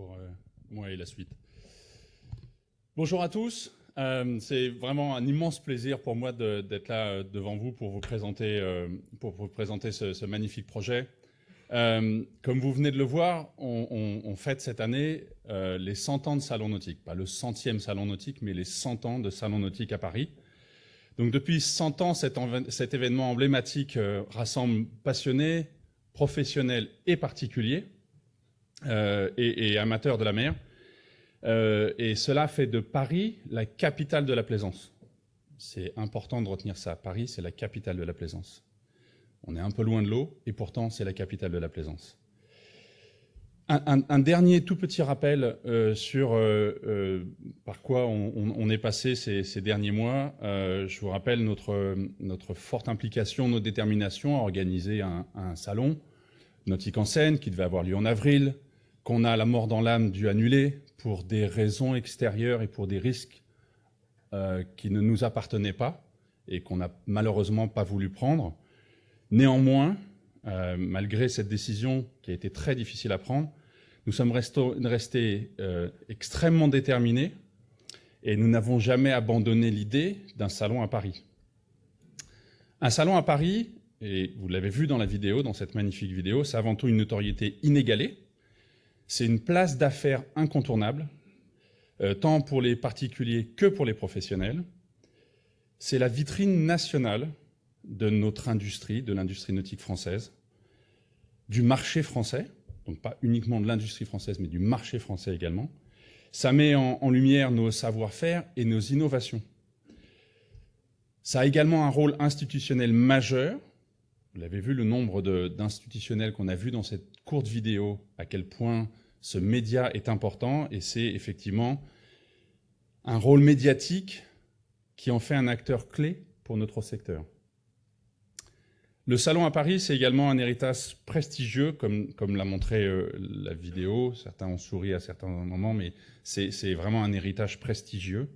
pour moi et la suite. Bonjour à tous. C'est vraiment un immense plaisir pour moi d'être là devant vous pour vous présenter ce magnifique projet. Comme vous venez de le voir, on fête cette année les 100 ans de Salon Nautique. Pas le 100e Salon Nautique, mais les 100 ans de Salon Nautique à Paris. Donc depuis 100 ans, cet événement emblématique rassemble passionnés, professionnels et particuliers, et amateurs de la mer. Et cela fait de Paris la capitale de la plaisance. C'est important de retenir ça. Paris, c'est la capitale de la plaisance. On est un peu loin de l'eau, et pourtant, c'est la capitale de la plaisance. Un dernier tout petit rappel sur par quoi on est passé ces derniers mois. Je vous rappelle notre forte implication, notre détermination à organiser un salon Nautique en Seine qui devait avoir lieu en avril, qu'on a la mort dans l'âme dû annuler pour des raisons extérieures et pour des risques qui ne nous appartenaient pas et qu'on n'a malheureusement pas voulu prendre. Néanmoins, malgré cette décision qui a été très difficile à prendre, nous sommes restés extrêmement déterminés et nous n'avons jamais abandonné l'idée d'un salon à Paris. Un salon à Paris, et vous l'avez vu dans la vidéo, dans cette magnifique vidéo, c'est avant tout une notoriété inégalée. C'est une place d'affaires incontournable, tant pour les particuliers que pour les professionnels. C'est la vitrine nationale de notre industrie, de l'industrie nautique française, du marché français, donc pas uniquement de l'industrie française, mais du marché français également. Ça met en lumière nos savoir-faire et nos innovations. Ça a également un rôle institutionnel majeur. Vous l'avez vu, le nombre d'institutionnels qu'on a vu dans cette courte vidéo, à quel point ce média est important, et c'est effectivement un rôle médiatique qui en fait un acteur clé pour notre secteur. Le salon à Paris, c'est également un héritage prestigieux, comme l'a montré la vidéo. Certains ont souri à certains moments, mais c'est vraiment un héritage prestigieux.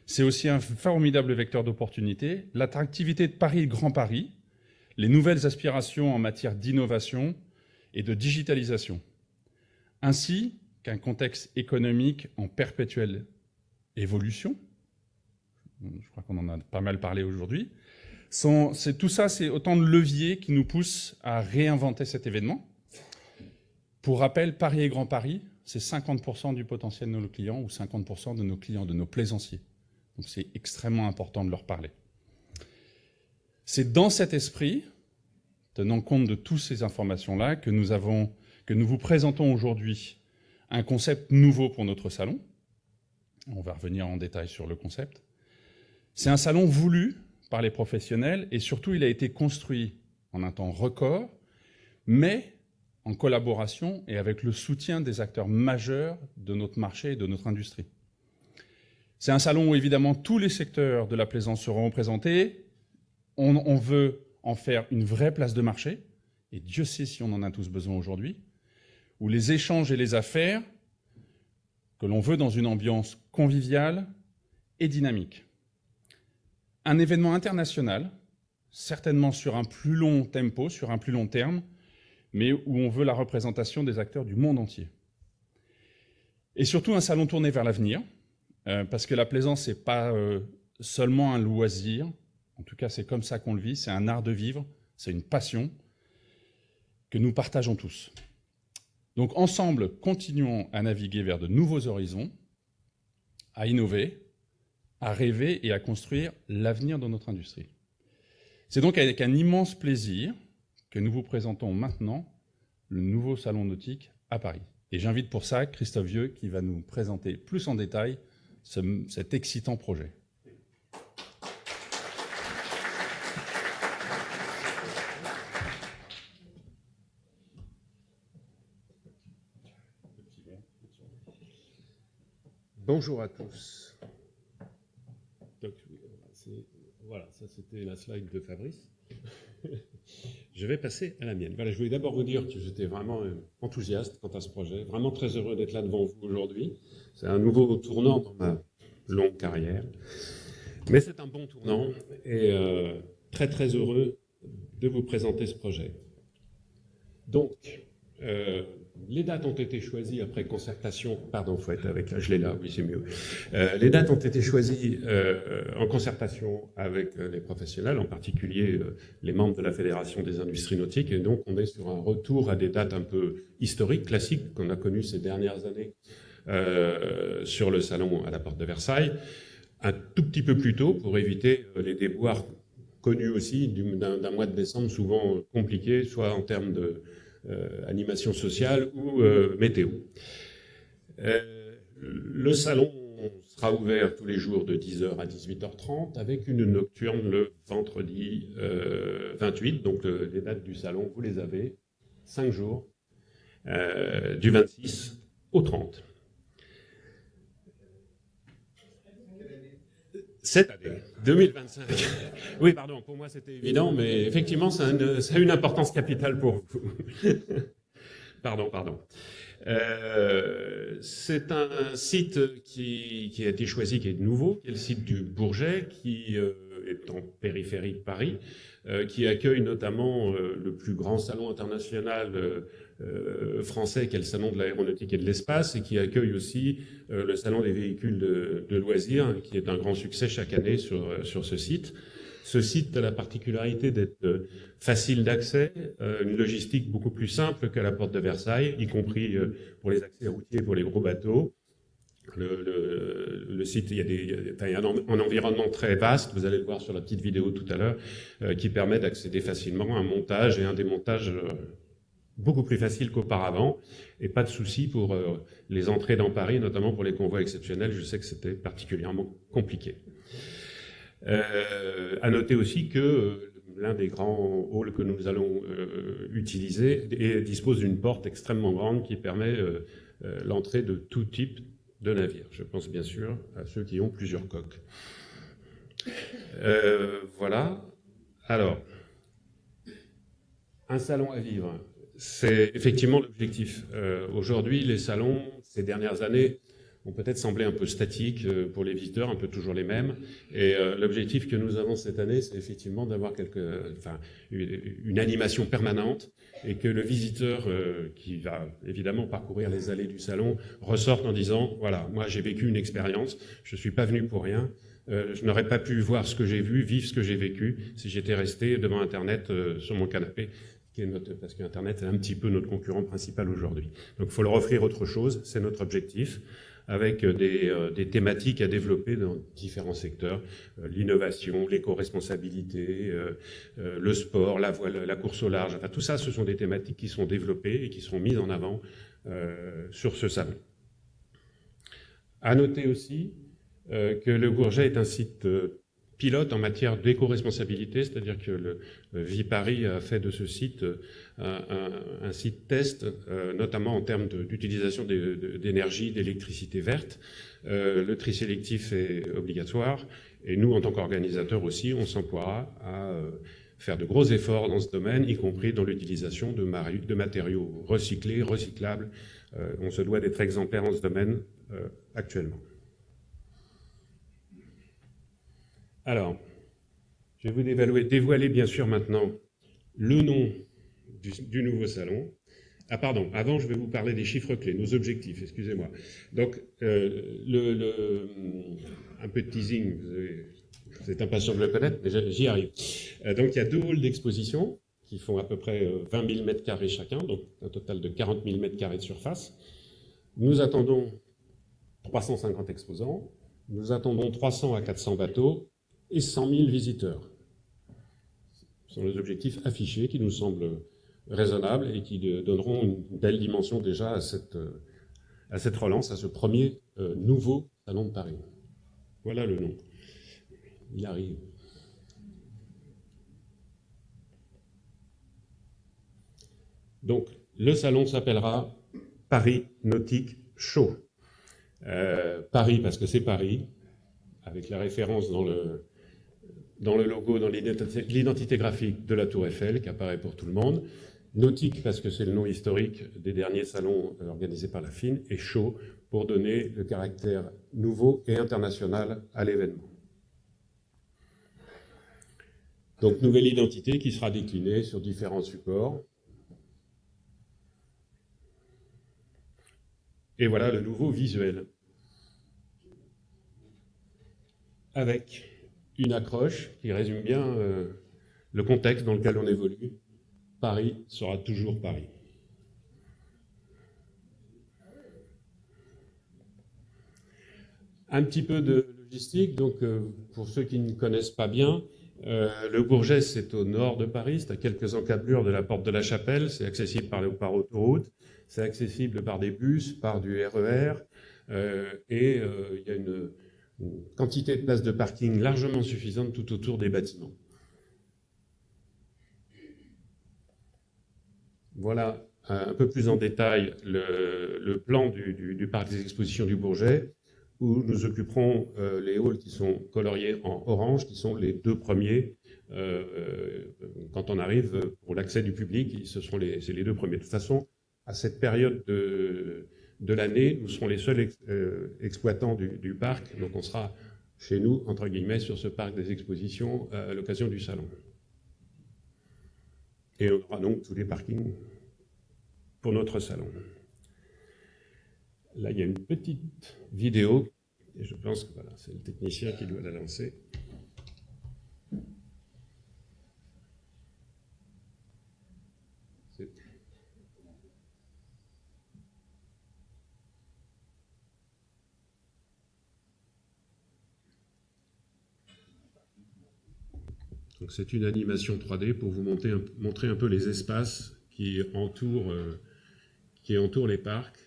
C'est aussi un formidable vecteur d'opportunités. L'attractivité de Paris, le Grand Paris, les nouvelles aspirations en matière d'innovation et de digitalisation, ainsi qu'un contexte économique en perpétuelle évolution. Je crois qu'on en a pas mal parlé aujourd'hui. Tout ça, c'est autant de leviers qui nous poussent à réinventer cet événement. Pour rappel, Paris et Grand Paris, c'est 50% du potentiel de nos clients ou 50% de nos clients, de nos plaisanciers. Donc c'est extrêmement important de leur parler. C'est dans cet esprit, tenant compte de toutes ces informations-là, que nous vous présentons aujourd'hui un concept nouveau pour notre salon. On va revenir en détail sur le concept. C'est un salon voulu par les professionnels et surtout, il a été construit en un temps record, mais en collaboration et avec le soutien des acteurs majeurs de notre marché et de notre industrie. C'est un salon où évidemment tous les secteurs de la plaisance seront représentés. On veut en faire une vraie place de marché, et Dieu sait si on en a tous besoin aujourd'hui, où les échanges et les affaires que l'on veut dans une ambiance conviviale et dynamique. Un événement international, certainement sur un plus long tempo, sur un plus long terme, mais où on veut la représentation des acteurs du monde entier. Et surtout un salon tourné vers l'avenir, parce que la plaisance, ce n'est pas seulement un loisir, en tout cas c'est comme ça qu'on le vit, c'est un art de vivre, c'est une passion que nous partageons tous. Donc ensemble, continuons à naviguer vers de nouveaux horizons, à innover, à rêver et à construire l'avenir de notre industrie. C'est donc avec un immense plaisir que nous vous présentons maintenant le nouveau salon nautique à Paris. Et j'invite pour ça Christophe Vieux qui va nous présenter plus en détail cet excitant projet. Bonjour à tous. Donc, voilà, ça c'était la slide de Fabrice. Je vais passer à la mienne. Voilà, je voulais d'abord vous dire que j'étais vraiment enthousiaste quant à ce projet, vraiment très heureux d'être là devant vous aujourd'hui. C'est un nouveau tournant dans ma longue carrière, mais c'est un bon tournant et très très heureux de vous présenter ce projet. Donc, Les dates ont été choisies après concertation. Pardon, faut être avec là, je l'ai là, oui, c'est mieux. Les dates ont été choisies en concertation avec les professionnels, en particulier les membres de la Fédération des industries nautiques. Et donc, on est sur un retour à des dates un peu historiques, classiques, qu'on a connues ces dernières années sur le salon à la porte de Versailles, un tout petit peu plus tôt pour éviter les déboires connus aussi d'un mois de décembre souvent compliqué, soit en termes de animation sociale ou météo. Le salon sera ouvert tous les jours de 10h à 18h30 avec une nocturne le vendredi 28. Donc les dates du salon, vous les avez, 5 jours, du 26 au 30. Cette année, 2025. Oui, pardon, pour moi c'était évident, mais effectivement, ça a une importance capitale pour vous. Pardon. C'est un site qui a été choisi, qui est nouveau, qui est le site du Bourget, qui est en périphérie de Paris, qui accueille notamment le plus grand salon international français, qui est le salon de l'aéronautique et de l'espace, et qui accueille aussi le salon des véhicules de loisirs, qui est un grand succès chaque année sur ce site. Ce site a la particularité d'être facile d'accès, une logistique beaucoup plus simple qu'à la porte de Versailles, y compris pour les accès routiers, pour les gros bateaux. Le site, il y a un environnement très vaste, vous allez le voir sur la petite vidéo tout à l'heure, qui permet d'accéder facilement à un montage et un démontage beaucoup plus facile qu'auparavant, et pas de souci pour les entrées dans Paris, notamment pour les convois exceptionnels. Je sais que c'était particulièrement compliqué. À noter aussi que l'un des grands halls que nous allons utiliser dispose d'une porte extrêmement grande qui permet l'entrée de tout type de navire. Je pense bien sûr à ceux qui ont plusieurs coques. Voilà. Alors, un salon à vivre, c'est effectivement l'objectif. Aujourd'hui, les salons, ces dernières années, ont peut-être semblé un peu statiques pour les visiteurs, un peu toujours les mêmes. Et l'objectif que nous avons cette année, c'est effectivement d'avoir une animation permanente et que le visiteur qui va évidemment parcourir les allées du salon ressorte en disant, voilà, moi j'ai vécu une expérience, je ne suis pas venu pour rien. Je n'aurais pas pu voir ce que j'ai vu, vivre ce que j'ai vécu, si j'étais resté devant Internet sur mon canapé, parce qu'Internet est un petit peu notre concurrent principal aujourd'hui. Donc il faut leur offrir autre chose, c'est notre objectif, avec des thématiques à développer dans différents secteurs, l'innovation, l'éco-responsabilité, le sport, la voile, la course au large, enfin tout ça, ce sont des thématiques qui sont développées et qui seront mises en avant sur ce salon. À noter aussi que le Bourget est un site pilote en matière d'éco-responsabilité, c'est-à-dire que le Viparis a fait de ce site un site test, notamment en termes d'utilisation d'énergie, d'électricité verte. Le tri sélectif est obligatoire et nous, en tant qu'organisateurs aussi, on s'emploiera à faire de gros efforts dans ce domaine, y compris dans l'utilisation de matériaux recyclés, recyclables. On se doit d'être exemplaire en ce domaine actuellement. Alors, je vais vous dévoiler bien sûr maintenant le nom du nouveau salon. Ah pardon, avant je vais vous parler des chiffres clés, nos objectifs, excusez-moi. Donc, un peu de teasing, vous êtes impatient de le connaître, mais j'y arrive. Donc il y a 2 halls d'exposition qui font à peu près 20 000 m² chacun, donc un total de 40 000 m² de surface. Nous attendons 350 exposants, nous attendons 300 à 400 bateaux, et 100 000 visiteurs. Ce sont les objectifs affichés qui nous semblent raisonnables et qui donneront une belle dimension déjà à cette relance, à ce premier nouveau salon de Paris. Voilà le nom. Il arrive. Donc, le salon s'appellera Paris Nautique Show. Paris parce que c'est Paris, avec la référence dans le logo, dans l'identité graphique de la Tour Eiffel, qui apparaît pour tout le monde. Nautique, parce que c'est le nom historique des derniers salons organisés par la FIN, et Show, pour donner le caractère nouveau et international à l'événement. Donc, nouvelle identité qui sera déclinée sur différents supports. Et voilà le nouveau visuel. Avec une accroche qui résume bien le contexte dans lequel on évolue. Paris sera toujours Paris. Un petit peu de logistique, donc pour ceux qui ne connaissent pas bien, le Bourget, c'est au nord de Paris, c'est à quelques encablures de la Porte de la Chapelle, c'est accessible par autoroute, c'est accessible par des bus, par du RER, et il y a une quantité de places de parking largement suffisante tout autour des bâtiments. Voilà un peu plus en détail le plan du parc des expositions du Bourget, où nous occuperons les halls qui sont coloriés en orange, qui sont les deux premiers. Quand on arrive pour l'accès du public, c'est les deux premiers. De toute façon, à cette période de l'année, nous serons les seuls exploitants du parc, donc on sera chez nous, entre guillemets, sur ce parc des expositions à l'occasion du salon. Et on aura donc tous les parkings pour notre salon. Là, il y a une petite vidéo, et je pense que voilà, c'est le technicien qui doit la lancer. Donc c'est une animation 3D pour vous montrer un peu les espaces qui entourent les parcs.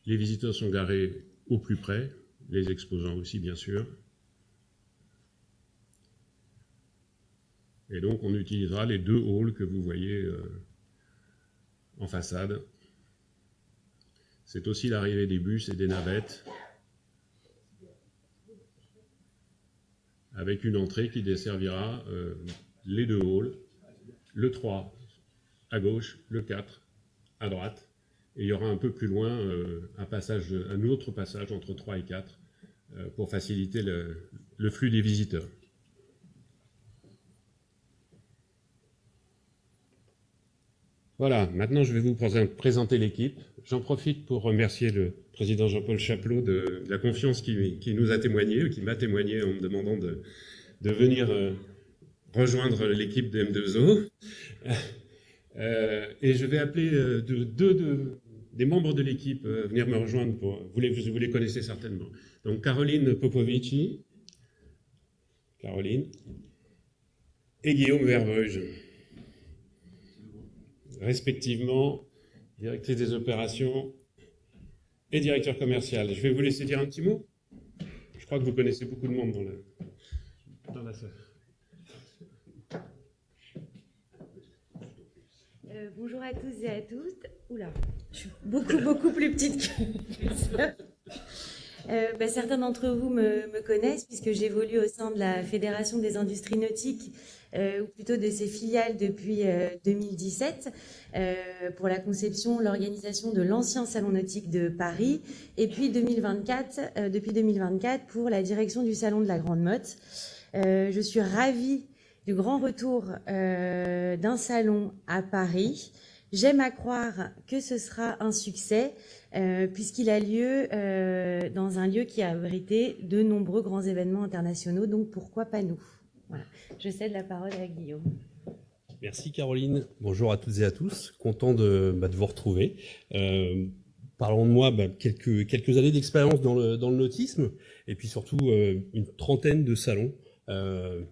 Les visiteurs sont garés au plus près, les exposants aussi bien sûr. Et donc on utilisera les deux halls que vous voyez en façade. C'est aussi l'arrivée des bus et des navettes, avec une entrée qui desservira les deux halls, le 3 à gauche, le 4 à droite. Et il y aura un peu plus loin un autre passage entre 3 et 4 pour faciliter le flux des visiteurs. Voilà, maintenant je vais vous présenter l'équipe. J'en profite pour remercier le président Jean-Paul Chapelot de la confiance qui nous a témoigné, qui m'a témoigné en me demandant de venir rejoindre l'équipe de M2O. Et je vais appeler des membres de l'équipe venir me rejoindre. Vous les connaissez certainement. Donc Caroline Popovici, Caroline, et Guillaume Verbrugge, respectivement directrice des opérations et directeur commercial. Je vais vous laisser dire un petit mot. Je crois que vous connaissez beaucoup de monde dans la salle. Bonjour à tous et à toutes. Oula, je suis beaucoup plus petite que ça. Certains d'entre vous me connaissent puisque j'évolue au sein de la Fédération des industries nautiques, ou plutôt de ses filiales depuis 2017, pour la conception, l'organisation de l'ancien salon nautique de Paris, et puis depuis 2024 pour la direction du salon de la Grande Motte. Je suis ravie du grand retour d'un salon à Paris. J'aime à croire que ce sera un succès puisqu'il a lieu dans un lieu qui a abrité de nombreux grands événements internationaux, donc pourquoi pas nous. Voilà. Je cède la parole à Guillaume. Merci Caroline. Bonjour à toutes et à tous. Content de vous retrouver. Parlons de moi, quelques années d'expérience dans le nautisme et puis surtout une trentaine de salons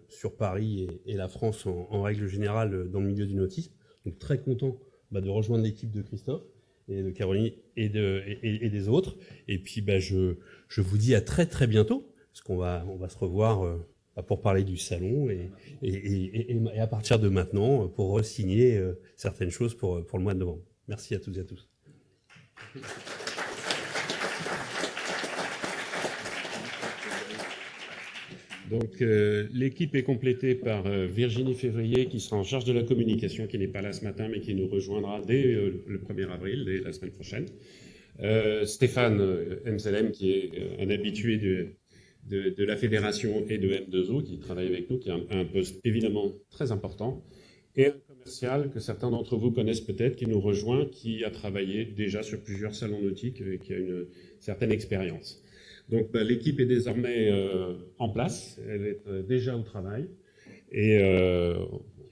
sur Paris et la France en règle générale dans le milieu du nautisme. Donc très content de rejoindre l'équipe de Christophe et de Caroline et des autres. Et puis je vous dis à très bientôt, parce qu'on va se revoir pour parler du salon et à partir de maintenant pour re-signer certaines choses pour le mois de novembre. Merci à toutes et à tous. Donc l'équipe est complétée par Virginie Février qui sera en charge de la communication, qui n'est pas là ce matin mais qui nous rejoindra dès le 1er avril, dès la semaine prochaine. Stéphane Mselem qui est un habitué de la fédération et de M2O qui travaille avec nous, qui a un poste évidemment très important. Et commercial que certains d'entre vous connaissent peut-être, qui nous rejoint, qui a travaillé déjà sur plusieurs salons nautiques et qui a une certaine expérience. Donc l'équipe est désormais en place, elle est déjà au travail. Et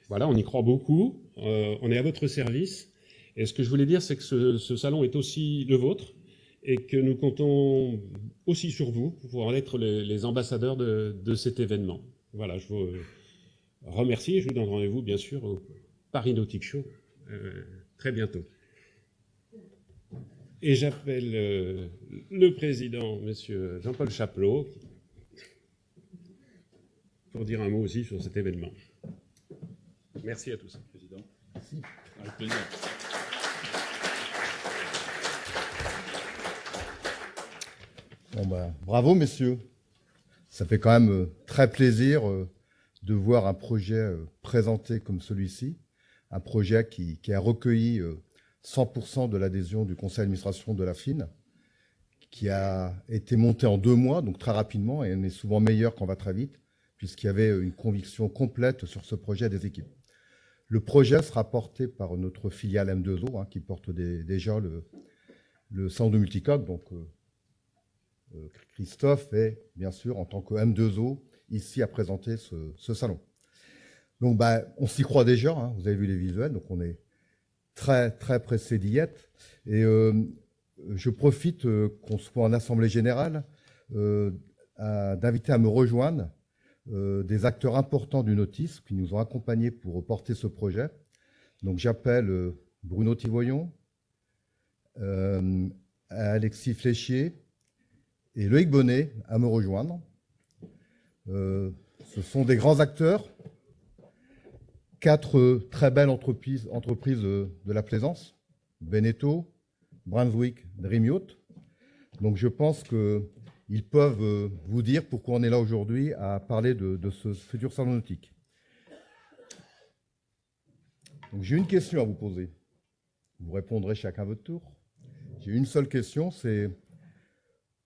voilà, on y croit beaucoup, on est à votre service. Et ce que je voulais dire, c'est que ce salon est aussi le vôtre et que nous comptons aussi sur vous pour pouvoir être les ambassadeurs de cet événement. Voilà, je vous remercie et je vous donne rendez-vous, bien sûr, au Paris Nautic Show très bientôt. Et j'appelle le président, monsieur Jean-Paul Chapelot, pour dire un mot aussi sur cet événement. Merci à tous. Président. Merci. Avec plaisir. Bon ben, bravo, messieurs. Ça fait quand même très plaisir de voir un projet présenté comme celui-ci, un projet qui a recueilli 100% de l'adhésion du conseil d'administration de la FIN, qui a été monté en 2 mois, donc très rapidement, et on est souvent meilleur quand on va très vite, puisqu'il y avait une conviction complète sur ce projet des équipes. Le projet sera porté par notre filiale M2O, qui porte déjà le salon de Multicoque. Donc Christophe est, bien sûr, en tant que M2O, ici à présenter ce salon. Donc on s'y croit déjà, vous avez vu les visuels, donc on est très, très pressé d'y être. Et je profite qu'on soit en assemblée générale d'inviter à me rejoindre des acteurs importants du nautisme qui nous ont accompagnés pour porter ce projet. Donc j'appelle Bruno Thivoyon, Alexis Fléchier et Loïc Bonnet à me rejoindre. Ce sont des grands acteurs, 4 très belles entreprises de la plaisance, Beneteau, Brunswick, Dream Yacht. Donc je pense qu'ils peuvent vous dire pourquoi on est là aujourd'hui à parler de ce futur salon nautique. Donc j'ai une question à vous poser. Vous répondrez chacun à votre tour. J'ai une seule question, c'est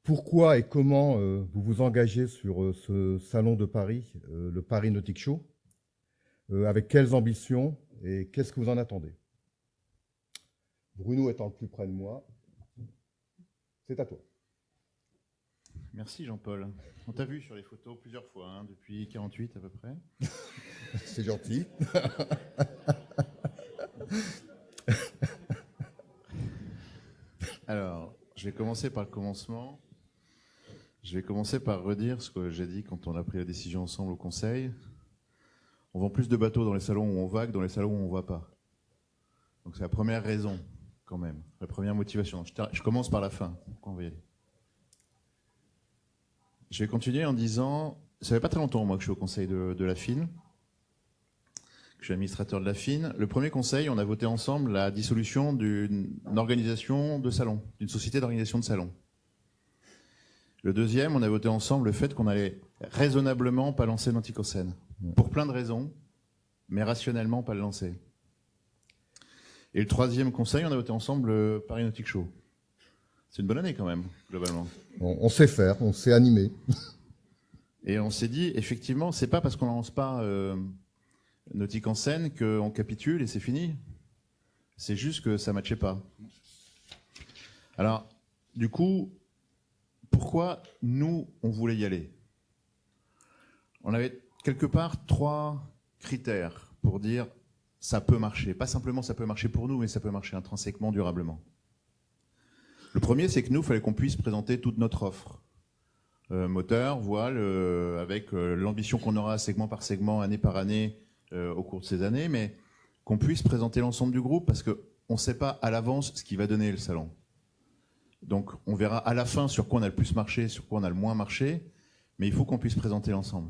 pourquoi et comment vous vous engagez sur ce salon de Paris, le Paris Nautic Show, avec quelles ambitions et qu'est-ce que vous en attendez? Bruno étant le plus près de moi, c'est à toi. Merci Jean-Paul. On t'a vu sur les photos plusieurs fois, depuis 48 à peu près. C'est gentil. Alors, je vais commencer par le commencement. Je vais commencer par redire ce que j'ai dit quand on a pris la décision ensemble au Conseil. On vend plus de bateaux dans les salons où on va que dans les salons où on ne va pas. Donc c'est la première raison, quand même, la première motivation. Je commence par la fin, on va y aller. Je vais continuer en disant, ça fait pas très longtemps moi que je suis au Conseil de la FIN, que je suis administrateur de la FIN. Le premier Conseil, on a voté ensemble la dissolution d'une organisation de salon, d'une société d'organisation de salon. Le deuxième, on a voté ensemble le fait qu'on allait raisonnablement pas lancer l'anticocène. Pour plein de raisons, mais rationnellement pas le lancer. Et le troisième conseil, on a voté ensemble le Paris Nautic Show. C'est une bonne année quand même, globalement. On sait faire, on sait animer. Et on s'est dit, effectivement, c'est pas parce qu'on lance pas Nautique en scène qu'on capitule et c'est fini. C'est juste que ça matchait pas. Alors, du coup, pourquoi nous, on voulait y aller? On avait quelque part 3 critères pour dire ça peut marcher. Pas simplement ça peut marcher pour nous, mais ça peut marcher intrinsèquement, durablement. Le premier, c'est que nous, il fallait qu'on puisse présenter toute notre offre. Moteur, voile, avec l'ambition qu'on aura segment par segment, année par année, au cours de ces années, mais qu'on puisse présenter l'ensemble du groupe parce qu'on ne sait pas à l'avance ce qui va donner le salon. Donc on verra à la fin sur quoi on a le plus marché, sur quoi on a le moins marché, mais il faut qu'on puisse présenter l'ensemble.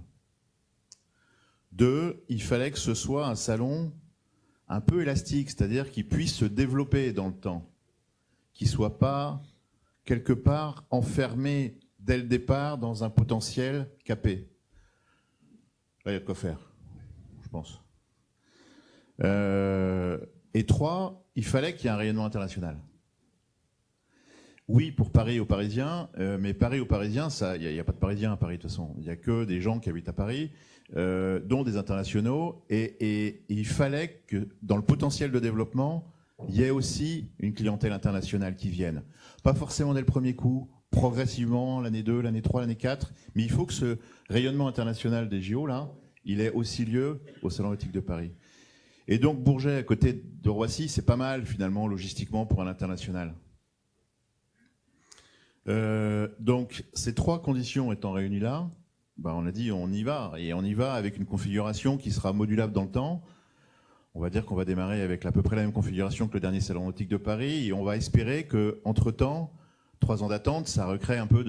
2, il fallait que ce soit un salon un peu élastique, c'est-à-dire qu'il puisse se développer dans le temps, qu'il ne soit pas quelque part enfermé dès le départ dans un potentiel capé. Là, il y a de quoi faire, je pense. Et 3, il fallait qu'il y ait un rayonnement international. oui pour Paris aux Parisiens, mais Paris aux Parisiens, il n'y a pas de Parisiens à Paris de toute façon. Il n'y a que des gens qui habitent à Paris, dont des internationaux, et il fallait que dans le potentiel de développement, il y ait aussi une clientèle internationale qui vienne. Pas forcément dès le premier coup, progressivement, l'année 2, l'année 3, l'année 4, mais il faut que ce rayonnement international des JO, là, il ait aussi lieu au Salon nautique de Paris. Et donc Bourget, à côté de Roissy, c'est pas mal finalement logistiquement pour un international. Donc ces 3 conditions étant réunies là, ben, on a dit on y va, et on y va avec une configuration qui sera modulable dans le temps. On va dire qu'on va démarrer avec à peu près la même configuration que le dernier Salon nautique de Paris, et on va espérer qu'entre-temps, 3 ans d'attente, ça recrée un peu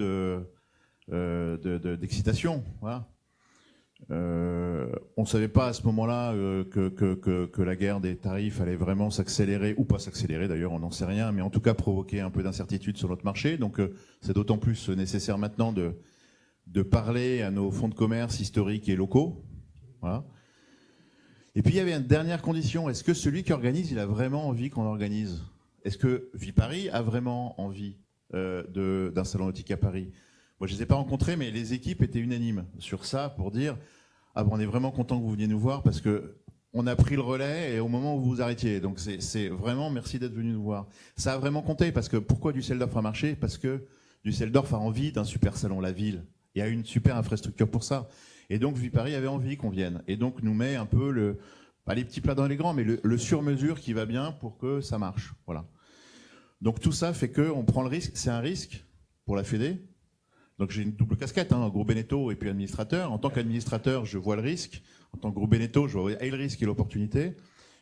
d'excitation. Voilà. On ne savait pas à ce moment-là que la guerre des tarifs allait vraiment s'accélérer, ou pas s'accélérer d'ailleurs, on n'en sait rien, mais en tout cas provoquer un peu d'incertitude sur notre marché. Donc c'est d'autant plus nécessaire maintenant de parler à nos fonds de commerce historiques et locaux. Voilà. Et puis il y avait une dernière condition, est-ce que celui qui organise, il a vraiment envie qu'on organise? Est-ce que Viparis a vraiment envie d'un salon nautique à Paris? Moi, je ne les ai pas rencontrés, mais les équipes étaient unanimes sur ça pour dire « Ah bon, on est vraiment content que vous veniez nous voir parce qu'on a pris le relais et au moment où vous vous arrêtiez. Donc c'est vraiment merci d'être venu nous voir. » Ça a vraiment compté parce que pourquoi Düsseldorf a marché? Parce que Düsseldorf a envie d'un super salon, la ville. Il y a une super infrastructure pour ça. Et donc Viparis avait envie qu'on vienne. Et donc nous met un peu pas les petits plats dans les grands, mais le sur-mesure qui va bien pour que ça marche. Voilà. Donc tout ça fait qu'on prend le risque. C'est un risque pour la Fédé. Donc j'ai une double casquette, hein, groupe Beneteau et puis administrateur. En tant qu'administrateur, je vois le risque. En tant que groupe Beneteau, je vois et le risque et l'opportunité.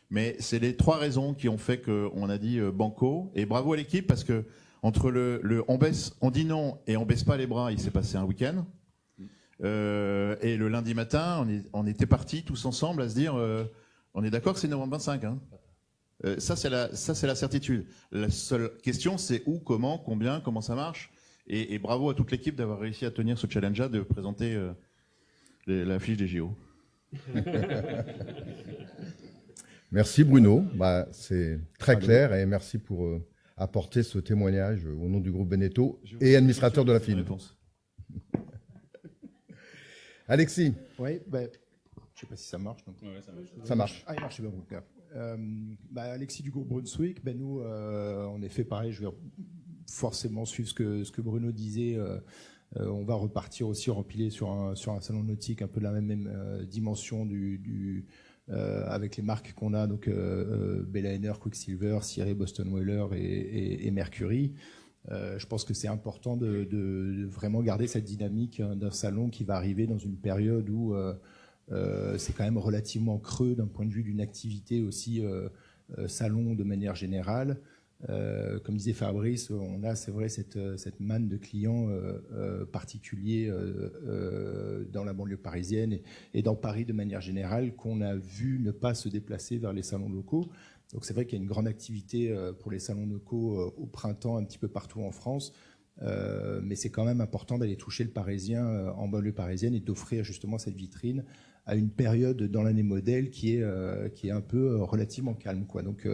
Mais c'est les 3 raisons qui ont fait qu'on a dit banco. Et bravo à l'équipe parce que entre on dit non et on baisse pas les bras, il s'est passé un week-end. Et le lundi matin, on était partis tous ensemble à se dire, on est d'accord que c'est novembre 25. Hein. Ça c'est la certitude. La seule question, c'est où, comment, combien, comment ça marche. Et bravo à toute l'équipe d'avoir réussi à tenir ce challenge-là, de présenter la fiche des JO. Merci Bruno, c'est très clair et merci pour apporter ce témoignage au nom du groupe Beneteau et administrateur de la FIL. Alexis. Oui, je ne sais pas si ça marche. Donc. Ouais, ça marche. Ça marche. Ah, il marche, bon. Alexis du groupe Brunswick, nous, on est fait pareil, je vais forcément suivre ce que Bruno disait. On va repartir aussi rempiler sur un salon nautique un peu de la même dimension avec les marques qu'on a, donc Bella, Quicksilver, Ciré, Boston Whaler et Mercury. Je pense que c'est important de vraiment garder cette dynamique d'un salon qui va arriver dans une période où c'est quand même relativement creux d'un point de vue d'une activité aussi salon de manière générale. Comme disait Fabrice, on a, c'est vrai, cette manne de clients particuliers dans la banlieue parisienne et dans Paris de manière générale qu'on a vu ne pas se déplacer vers les salons locaux. Donc c'est vrai qu'il y a une grande activité pour les salons locaux au printemps un petit peu partout en France, mais c'est quand même important d'aller toucher le Parisien en banlieue parisienne et d'offrir justement cette vitrine à une période dans l'année modèle qui est un peu relativement calme, quoi. Donc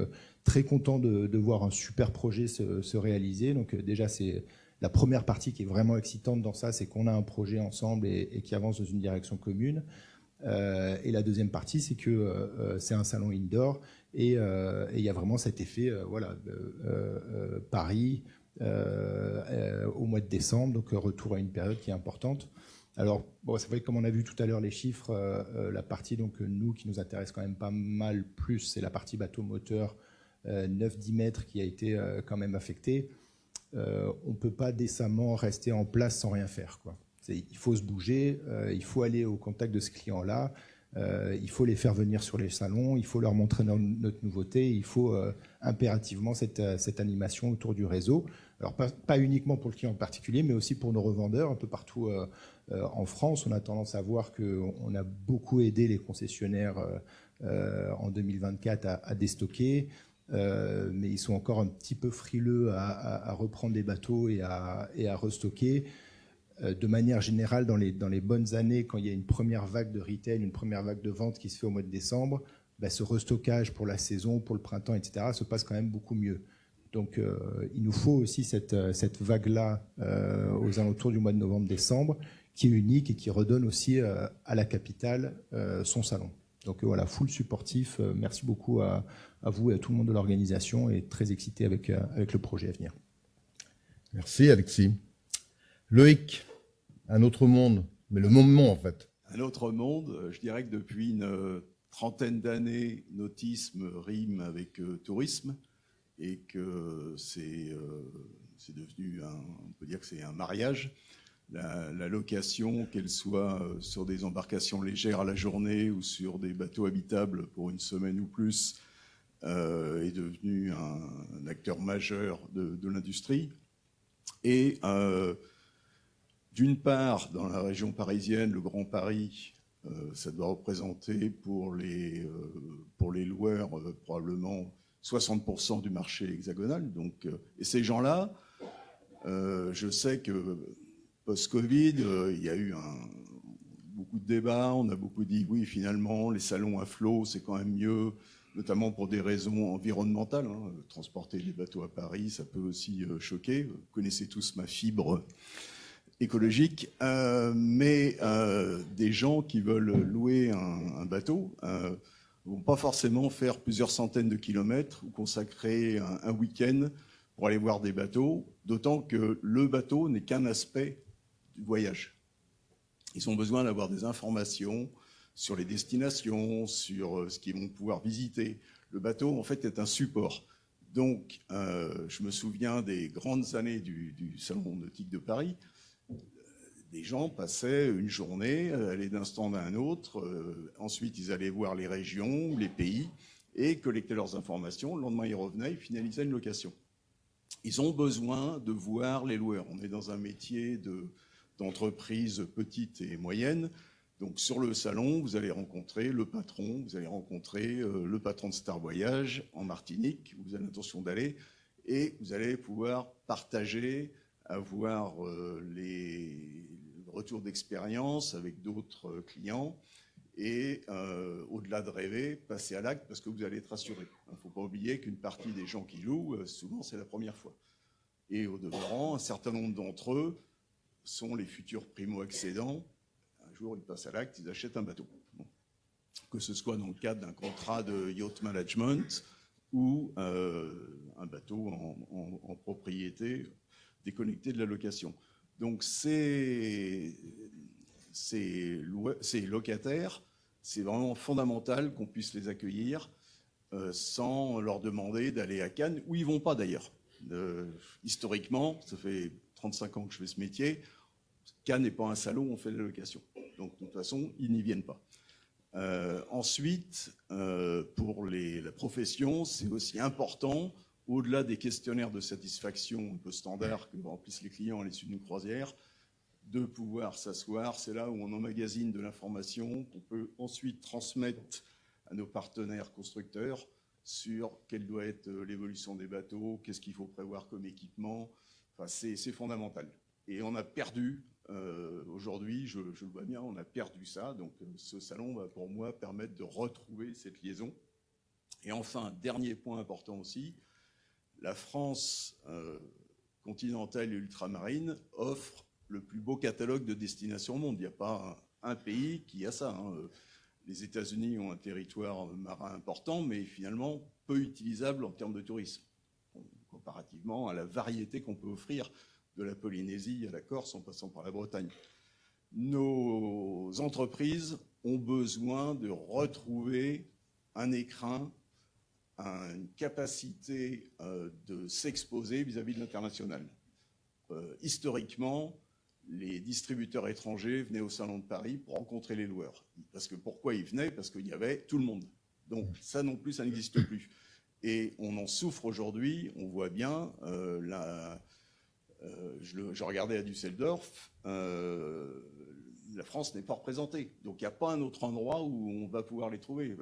très content de voir un super projet se réaliser. Donc déjà c'est la première partie qui est vraiment excitante dans ça, c'est qu'on a un projet ensemble et qui avance dans une direction commune. Et la deuxième partie, c'est que c'est un salon indoor et il y a vraiment cet effet Paris au mois de décembre, donc retour à une période qui est importante. Alors, c'est vrai que comme on a vu tout à l'heure les chiffres, la partie donc nous qui nous intéresse quand même pas mal plus, c'est la partie bateau moteur 9-10 mètres qui a été quand même affectée. On ne peut pas décemment rester en place sans rien faire, quoi. Il faut se bouger, il faut aller au contact de ce client-là, il faut les faire venir sur les salons, il faut leur montrer notre nouveauté, il faut impérativement cette animation autour du réseau. Alors pas uniquement pour le client en particulier, mais aussi pour nos revendeurs un peu partout en France. On a tendance à voir qu'on a beaucoup aidé les concessionnaires en 2024 à déstocker, mais ils sont encore un petit peu frileux à reprendre des bateaux et à restocker. De manière générale, dans les bonnes années, quand il y a une première vague de retail, une première vague de vente qui se fait au mois de décembre, ce restockage pour la saison, pour le printemps, etc., se passe quand même beaucoup mieux. Donc il nous faut aussi cette vague-là aux alentours du mois de novembre-décembre, qui est unique et qui redonne aussi à la capitale son salon. Donc voilà, full supportif. Merci beaucoup à vous et à tout le monde de l'organisation, et très excité avec le projet à venir. Merci Alexis. Loïc, un autre monde, mais le moment en fait. Un autre monde, je dirais que depuis une trentaine d'années, nautisme rime avec tourisme, et que c'est devenu, on peut dire que c'est un mariage. La location, qu'elle soit sur des embarcations légères à la journée ou sur des bateaux habitables pour une semaine ou plus, est devenue un acteur majeur de l'industrie. Et d'une part, dans la région parisienne, le Grand Paris, ça doit représenter pour les loueurs probablement 60% du marché hexagonal. Donc, et ces gens-là, je sais que post-Covid, il y a eu beaucoup de débats. On a beaucoup dit oui, finalement, les salons à flot, c'est quand même mieux, notamment pour des raisons environnementales. Hein. Transporter des bateaux à Paris, ça peut aussi choquer. Vous connaissez tous ma fibre écologique, mais des gens qui veulent louer un bateau vont pas forcément faire plusieurs centaines de kilomètres ou consacrer un week-end pour aller voir des bateaux, d'autant que le bateau n'est qu'un aspect du voyage. Ils ont besoin d'avoir des informations sur les destinations, sur ce qu'ils vont pouvoir visiter. Le bateau, en fait, est un support. Donc, je me souviens des grandes années du Salon nautique de Paris. Des gens passaient une journée, allaient d'un stand à un autre, ensuite ils allaient voir les régions, les pays, et collectaient leurs informations. Le lendemain, ils revenaient, ils finalisaient une location. Ils ont besoin de voir les loueurs. On est dans un métier d'entreprise petite et moyenne. Donc sur le salon, vous allez rencontrer le patron, vous allez rencontrer le patron de Star Voyage en Martinique, où vous avez l'intention d'aller, et vous allez pouvoir partager, avoir les retours d'expérience avec d'autres clients et, au-delà de rêver, passer à l'acte parce que vous allez être rassuré. Il ne faut pas oublier qu'une partie des gens qui louent, souvent, c'est la première fois. Et au demeurant, un certain nombre d'entre eux sont les futurs primo-accédants. Un jour, ils passent à l'acte, ils achètent un bateau. Bon. Que ce soit dans le cadre d'un contrat de yacht management ou un bateau en propriété déconnecté de la location. Donc ces locataires, c'est vraiment fondamental qu'on puisse les accueillir sans leur demander d'aller à Cannes, où ils ne vont pas d'ailleurs. Historiquement, ça fait 35 ans que je fais ce métier, Cannes n'est pas un salon où on fait de la location. Donc de toute façon, ils n'y viennent pas. Ensuite, pour la profession, c'est aussi important, au-delà des questionnaires de satisfaction un peu standards que remplissent les clients à l'issue d'une croisière, de pouvoir s'asseoir. C'est là où on emmagasine de l'information qu'on peut ensuite transmettre à nos partenaires constructeurs sur quelle doit être l'évolution des bateaux, qu'est-ce qu'il faut prévoir comme équipement. Enfin, c'est fondamental. Et on a perdu, aujourd'hui, je le vois bien, on a perdu ça. Donc ce salon va pour moi permettre de retrouver cette liaison. Et enfin, dernier point important aussi, la France continentale et ultramarine offre le plus beau catalogue de destinations au monde. Il n'y a pas un pays qui a ça. Hein. Les États-Unis ont un territoire marin important, mais finalement peu utilisable en termes de tourisme, comparativement à la variété qu'on peut offrir de la Polynésie à la Corse en passant par la Bretagne. Nos entreprises ont besoin de retrouver un écrin, une capacité de s'exposer vis-à-vis de l'international. Historiquement, les distributeurs étrangers venaient au Salon de Paris pour rencontrer les loueurs. Parce que pourquoi ils venaient? Parce qu'il y avait tout le monde. Donc ça non plus, ça n'existe plus. Et on en souffre aujourd'hui, on voit bien, je regardais à Düsseldorf, la France n'est pas représentée. Donc il n'y a pas un autre endroit où on va pouvoir les trouver.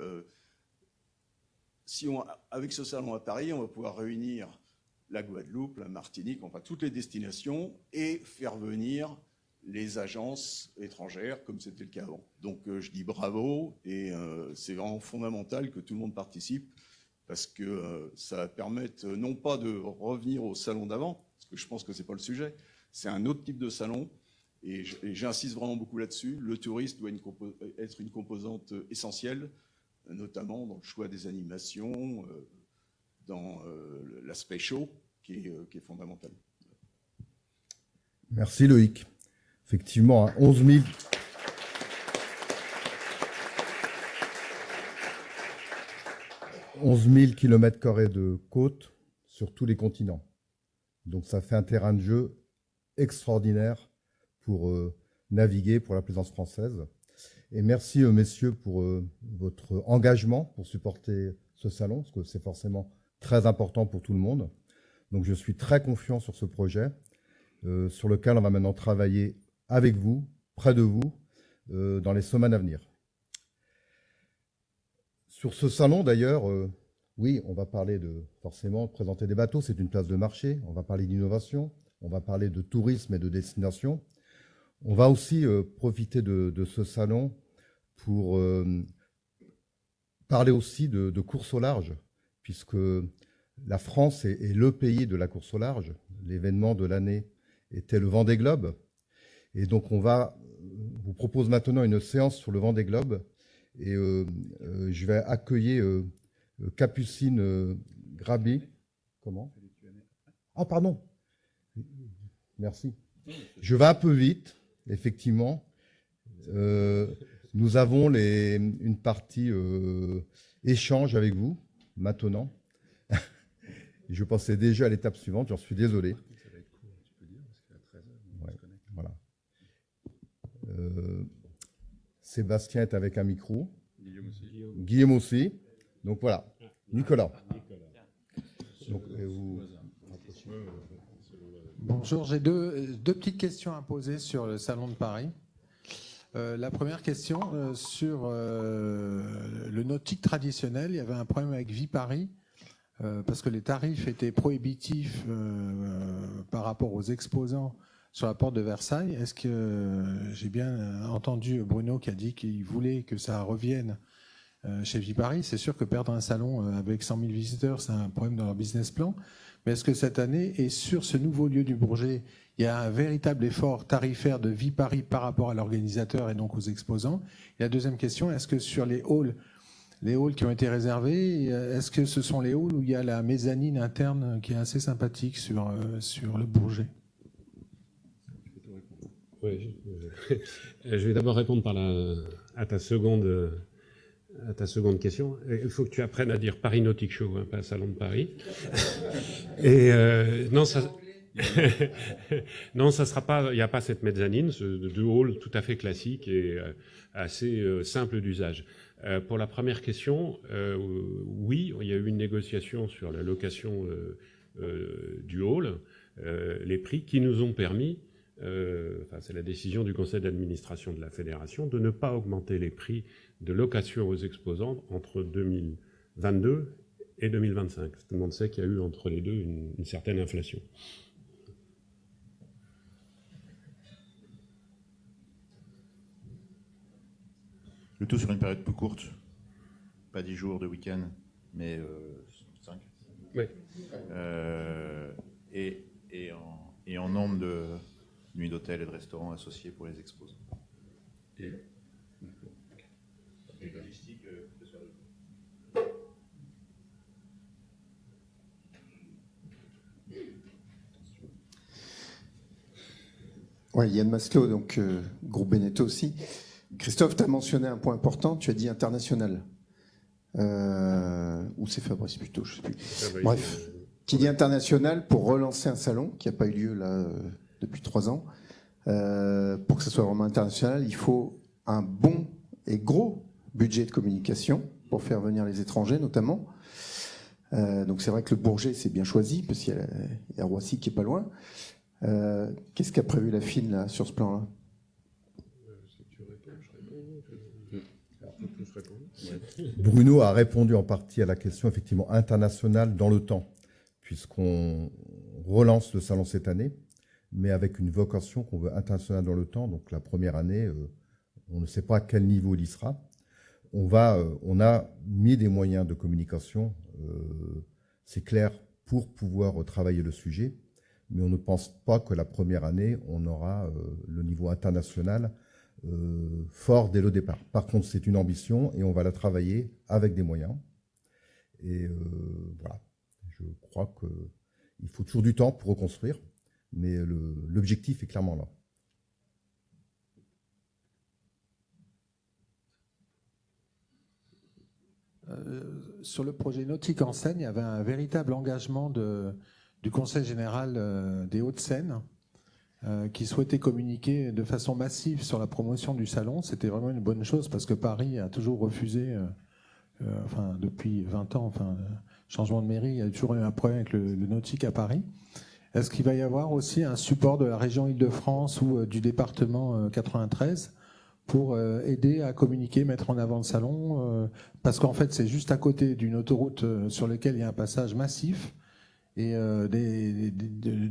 Avec ce salon à Paris, on va pouvoir réunir la Guadeloupe, la Martinique, enfin toutes les destinations, et faire venir les agences étrangères, comme c'était le cas avant. Donc je dis bravo, et c'est vraiment fondamental que tout le monde participe, parce que ça va permettre non pas de revenir au salon d'avant, parce que je pense que c'est pas le sujet, c'est un autre type de salon, et j'insiste vraiment beaucoup là-dessus. Le tourisme doit être une composante essentielle, notamment dans le choix des animations, dans l'aspect show, qui est fondamental. Merci Loïc. Effectivement, 11 000 km² de côte sur tous les continents. Donc ça fait un terrain de jeu extraordinaire pour naviguer pour la plaisance française. Et merci messieurs pour votre engagement pour supporter ce salon, parce que c'est forcément très important pour tout le monde. Donc je suis très confiant sur ce projet, sur lequel on va maintenant travailler avec vous, près de vous, dans les semaines à venir. Sur ce salon, d'ailleurs, oui, on va parler forcément, de présenter des bateaux, c'est une place de marché. On va parler d'innovation, on va parler de tourisme et de destination. On va aussi profiter de ce salon pour parler aussi de course au large, puisque la France est le pays de la course au large. L'événement de l'année était le Vendée Globe. Et donc, on vous propose maintenant une séance sur le Vendée Globe. Et je vais accueillir Capucine Grabi. Comment? Ah, pardon. Merci. Je vais un peu vite, effectivement. Nous avons une partie échange avec vous, maintenant. Je pensais déjà à l'étape suivante, j'en suis désolé. Ouais, voilà. Sébastien est avec un micro. Guillaume aussi. Donc voilà. Nicolas. Donc, Bonjour, j'ai deux petites questions à poser sur le Salon de Paris. La première question, sur le nautique traditionnel, il y avait un problème avec Viparis, parce que les tarifs étaient prohibitifs par rapport aux exposants sur la porte de Versailles. Est-ce que j'ai bien entendu Bruno qui a dit qu'il voulait que ça revienne chez Viparis? C'est sûr que perdre un salon avec 100 000 visiteurs, c'est un problème dans leur business plan. Mais est-ce que cette année, et sur ce nouveau lieu du Bourget, il y a un véritable effort tarifaire de Viparis par rapport à l'organisateur et donc aux exposants? Et la deuxième question, est-ce que sur les halls qui ont été réservés, est-ce que ce sont les halls où il y a la mezzanine interne qui est assez sympathique sur le Bourget? Oui, je vais d'abord répondre à ta seconde question. Il faut que tu apprennes à dire Paris Nautic Show, hein, pas Salon de Paris. Et non, ça sera pas. Il n'y a pas cette mezzanine, ce hall tout à fait classique et assez simple d'usage. Pour la première question, oui, il y a eu une négociation sur la location du hall, les prix qui nous ont permis. C'est la décision du conseil d'administration de la fédération de ne pas augmenter les prix de location aux exposants entre 2022 et 2025. Tout le monde sait qu'il y a eu entre les deux une certaine inflation. Le tout sur une période plus courte, pas 10 jours de week-end, mais 5. Oui. Et en nombre de nuits d'hôtel et de restaurants associés pour les exposants. Ouais, Yann Maslow, donc groupe Beneteau aussi. Christophe, tu as mentionné un point important, tu as dit international. Ou c'est Fabrice plutôt, je ne sais plus. Bref, qui dit international, pour relancer un salon qui n'a pas eu lieu là depuis 3 ans, pour que ce soit vraiment international, il faut un bon et gros budget de communication pour faire venir les étrangers notamment. Donc c'est vrai que le Bourget c'est bien choisi parce qu'il y a Roissy qui est pas loin. Qu'est-ce qu'a prévu la FIN là sur ce plan-là? Bruno a répondu en partie à la question effectivement internationale dans le temps, puisqu'on relance le salon cette année, mais avec une vocation qu'on veut internationale dans le temps. Donc la première année, on ne sait pas à quel niveau il y sera. On a mis des moyens de communication c'est clair, pour pouvoir travailler le sujet, mais on ne pense pas que la première année, on aura le niveau international fort dès le départ. Par contre, c'est une ambition et on va la travailler avec des moyens. Et voilà, je crois qu'il faut toujours du temps pour reconstruire, mais l'objectif est clairement là. Sur le projet nautique en Seine, il y avait un véritable engagement du Conseil général des Hauts-de-Seine qui souhaitait communiquer de façon massive sur la promotion du salon. C'était vraiment une bonne chose parce que Paris a toujours refusé, depuis 20 ans, changement de mairie, il y a toujours eu un problème avec le nautique à Paris. Est-ce qu'il va y avoir aussi un support de la région Île-de-France ou du département 93 pour aider à communiquer, mettre en avant le salon, parce qu'en fait c'est juste à côté d'une autoroute sur laquelle il y a un passage massif et des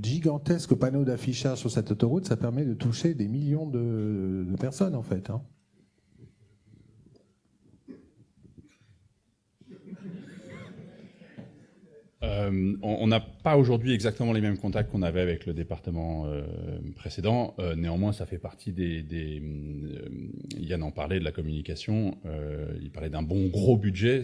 gigantesques panneaux d'affichage sur cette autoroute, ça permet de toucher des millions de personnes en fait. Hein. On n'a pas aujourd'hui exactement les mêmes contacts qu'on avait avec le département précédent. Néanmoins, ça fait partie Yann en parlait de la communication. Il parlait d'un bon gros budget.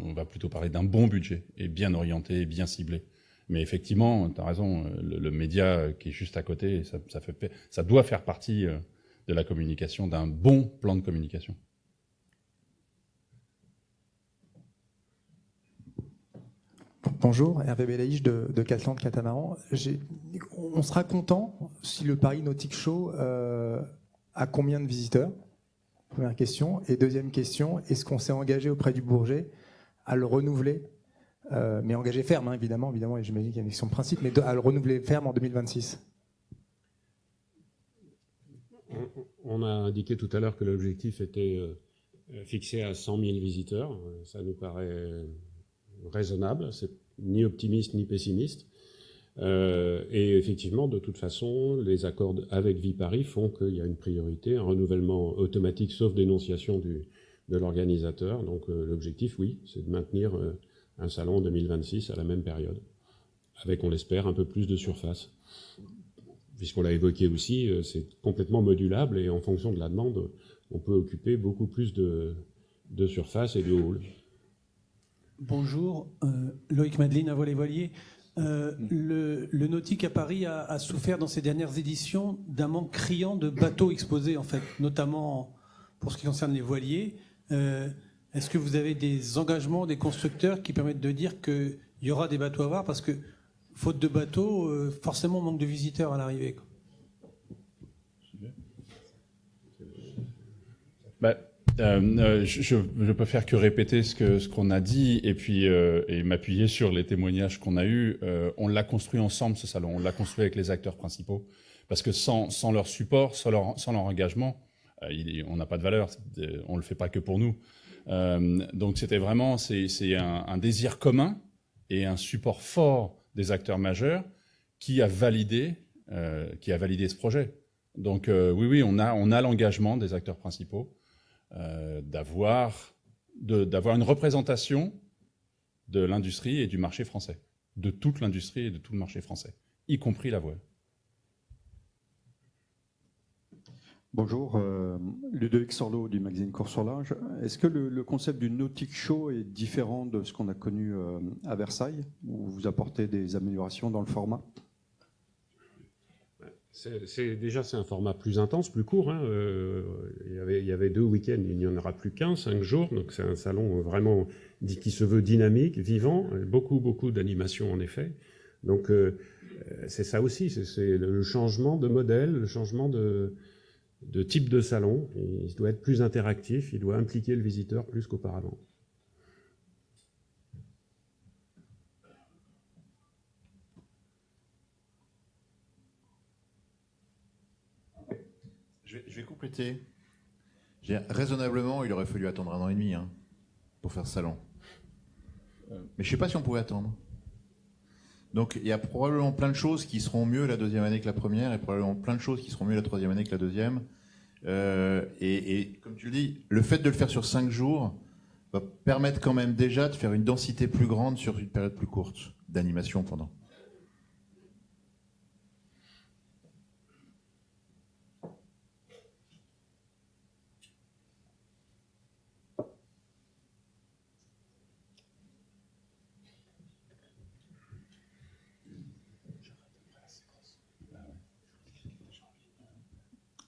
On va plutôt parler d'un bon budget et bien orienté, bien ciblé. Mais effectivement, tu as raison, le média qui est juste à côté, ça doit faire partie de la communication, d'un bon plan de communication. Bonjour, Hervé Belaïch de Catland Catamaran. On sera content si le Paris Nautic Show a combien de visiteurs? Première question. Et deuxième question, est-ce qu'on s'est engagé auprès du Bourget à le renouveler, mais engagé ferme, hein, évidemment, et j'imagine qu'il y a une question de principe, mais à le renouveler ferme en 2026? On a indiqué tout à l'heure que l'objectif était fixé à 100 000 visiteurs. Ça nous paraît raisonnable, c'est ni optimiste ni pessimiste. Et effectivement, de toute façon, les accords avec Viparis font qu'il y a une priorité, un renouvellement automatique, sauf dénonciation de l'organisateur. Donc l'objectif, oui, c'est de maintenir un salon en 2026 à la même période, avec, on l'espère, un peu plus de surface. Puisqu'on l'a évoqué aussi, c'est complètement modulable et en fonction de la demande, on peut occuper beaucoup plus de surface et de hall. Bonjour, Loïc Madeline à Voilier. Le nautique à Paris a souffert dans ces dernières éditions d'un manque criant de bateaux exposés, en fait, notamment pour ce qui concerne les voiliers. Est-ce que vous avez des engagements des constructeurs qui permettent de dire qu'il y aura des bateaux à voir? Parce que, faute de bateaux, forcément, on manque de visiteurs à l'arrivée. Je peux faire que répéter ce qu'on a dit et puis et m'appuyer sur les témoignages qu'on a eus. On l'a construit ensemble, ce salon. On l'a construit avec les acteurs principaux. Parce que sans leur support, sans leur engagement, on n'a pas de valeur. On ne le fait pas que pour nous. Donc c'était vraiment c'est un désir commun et un support fort des acteurs majeurs qui a validé ce projet. Donc oui, on a l'engagement des acteurs principaux. D'avoir une représentation de l'industrie et du marché français, de toute l'industrie et de tout le marché français, y compris la voile. Bonjour, Ludovic Sorlo du magazine Course sur Large. Est-ce que le concept du Nautic Show est différent de ce qu'on a connu à Versailles, où vous apportez des améliorations dans le format? C'est un format plus intense, plus court. Hein. Il y avait 2 week-ends, il n'y en aura plus qu'un, 5 jours. Donc c'est un salon vraiment qui se veut dynamique, vivant, beaucoup d'animation en effet. Donc c'est ça aussi, c'est le changement de modèle, le changement de type de salon. Il doit être plus interactif, il doit impliquer le visiteur plus qu'auparavant. Je vais compléter. Raisonnablement, il aurait fallu attendre 1 an et demi pour faire ce salon. Mais je ne sais pas si on pouvait attendre. Donc il y a probablement plein de choses qui seront mieux la deuxième année que la première, et probablement plein de choses qui seront mieux la troisième année que la deuxième. Et comme tu le dis, le fait de le faire sur 5 jours, va permettre quand même déjà de faire une densité plus grande sur une période plus courte d'animation pendant.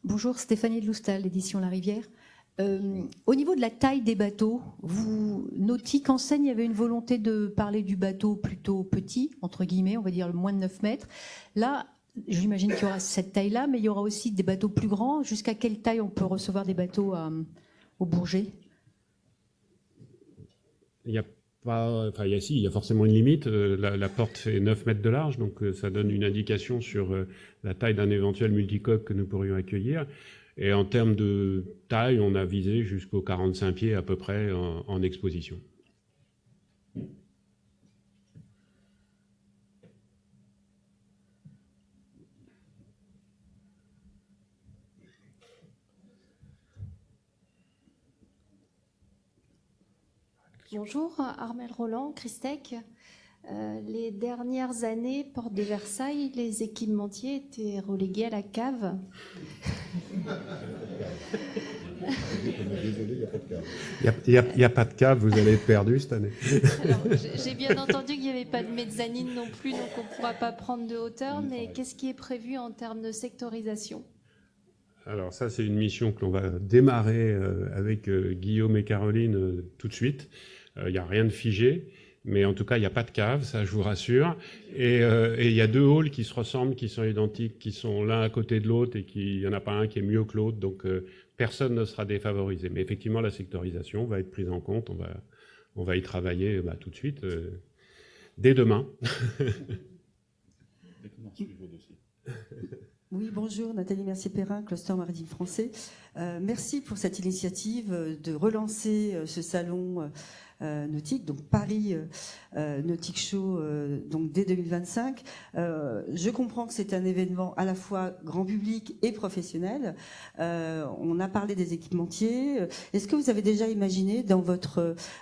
Bonjour, Stéphanie de Loustal, l'édition La Rivière. Au niveau de la taille des bateaux, Nautique enseigne, il y avait une volonté de parler du bateau plutôt petit, entre guillemets, on va dire moins de 9 mètres. Là, j'imagine qu'il y aura cette taille-là, mais il y aura aussi des bateaux plus grands. Jusqu'à quelle taille on peut recevoir des bateaux au Bourget? Il y a pas, enfin, il y a forcément une limite. La porte fait 9 mètres de large, donc ça donne une indication sur la taille d'un éventuel multicoque que nous pourrions accueillir. Et en termes de taille, on a visé jusqu'aux 45 pieds à peu près en exposition. Bonjour, Armelle Roland, Christec. Les dernières années, porte de Versailles, les équipementiers étaient relégués à la cave. Il n'y a pas de cave, vous allez être perdu cette année. J'ai bien entendu qu'il n'y avait pas de mezzanine non plus, donc on ne pourra pas prendre de hauteur, mais qu'est-ce qui est prévu en termes de sectorisation? Alors ça, c'est une mission que l'on va démarrer avec Guillaume et Caroline tout de suite. Il n'y a rien de figé. Mais en tout cas, il n'y a pas de cave, ça je vous rassure. Et il y a 2 halls qui se ressemblent, qui sont identiques, qui sont l'un à côté de l'autre et il n'y en a pas un qui est mieux que l'autre. Donc personne ne sera défavorisé. Mais effectivement, la sectorisation va être prise en compte. On va y travailler tout de suite, dès demain. Oui, bonjour, Nathalie Mercier-Perrin, Cluster Maritime Français. Merci pour cette initiative de relancer ce salon nautique, donc Paris Nautic Show, donc dès 2025. Je comprends que c'est un événement à la fois grand public et professionnel. On a parlé des équipementiers. Est-ce que vous avez déjà imaginé dans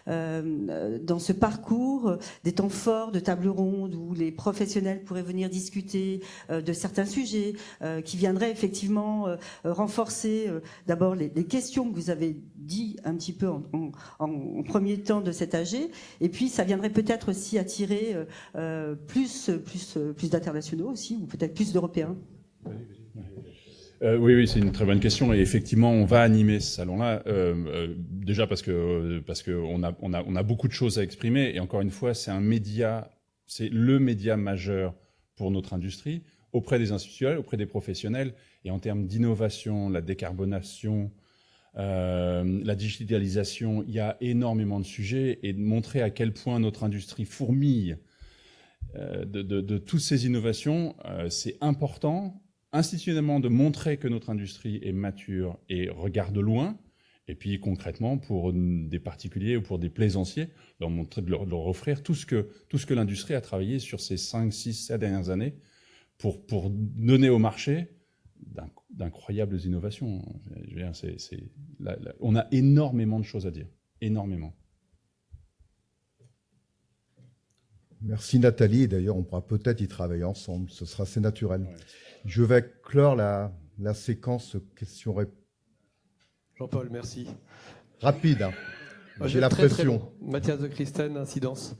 ce parcours des temps forts de table ronde où les professionnels pourraient venir discuter de certains sujets qui viendraient effectivement renforcer d'abord les questions que vous avez dit un petit peu en premier temps de cet AG, et puis ça viendrait peut-être aussi attirer plus d'internationaux aussi, ou peut-être plus d'Européens. Oui, c'est une très bonne question, et effectivement, on va animer ce salon-là, déjà parce que on a beaucoup de choses à exprimer, et encore une fois, c'est le média majeur pour notre industrie, auprès des institutionnels, auprès des professionnels, et en termes d'innovation, la décarbonation, la digitalisation, il y a énormément de sujets, et de montrer à quel point notre industrie fourmille de toutes ces innovations, c'est important institutionnellement de montrer que notre industrie est mature et regarde loin, et puis concrètement pour des particuliers ou pour des plaisanciers, leur montrer, de leur offrir tout ce que l'industrie a travaillé sur ces 5, 6, 7 dernières années pour donner au marché d'incroyables innovations. Je veux dire, on a énormément de choses à dire, énormément. Merci Nathalie, d'ailleurs on pourra peut-être y travailler ensemble, ce sera assez naturel. Ouais. Je vais clore la séquence questions-réponses. Jean-Paul, merci. Rapide, hein. J'ai la pression. Très bon. Mathias de Christen, Incidence.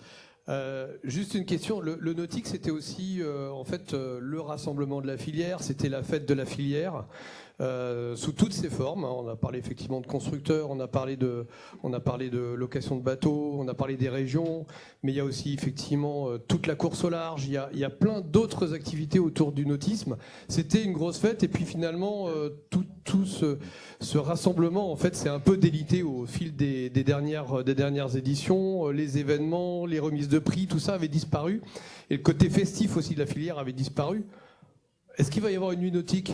Juste une question, le nautique c'était aussi en fait le rassemblement de la filière, c'était la fête de la filière sous toutes ses formes. On a parlé effectivement de constructeurs, on a parlé de location de bateaux, on a parlé des régions, mais il y a aussi effectivement toute la course au large, il y a plein d'autres activités autour du nautisme. C'était une grosse fête et puis finalement tout ce rassemblement en fait c'est un peu délité au fil des dernières éditions. Les événements, les remises de prix, tout ça avait disparu et le côté festif aussi de la filière avait disparu. Est-ce qu'il va y avoir une nuit nautique ?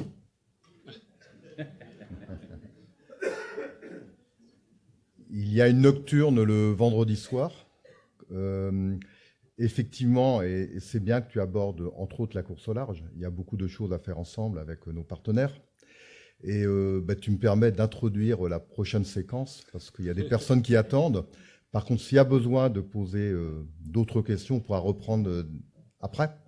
Il y a une nocturne le vendredi soir. Effectivement, et c'est bien que tu abordes entre autres la course au large. Il y a beaucoup de choses à faire ensemble avec nos partenaires. Et tu me permets d'introduire la prochaine séquence parce qu'il y a des personnes qui attendent. Par contre, s'il y a besoin de poser d'autres questions, on pourra reprendre après.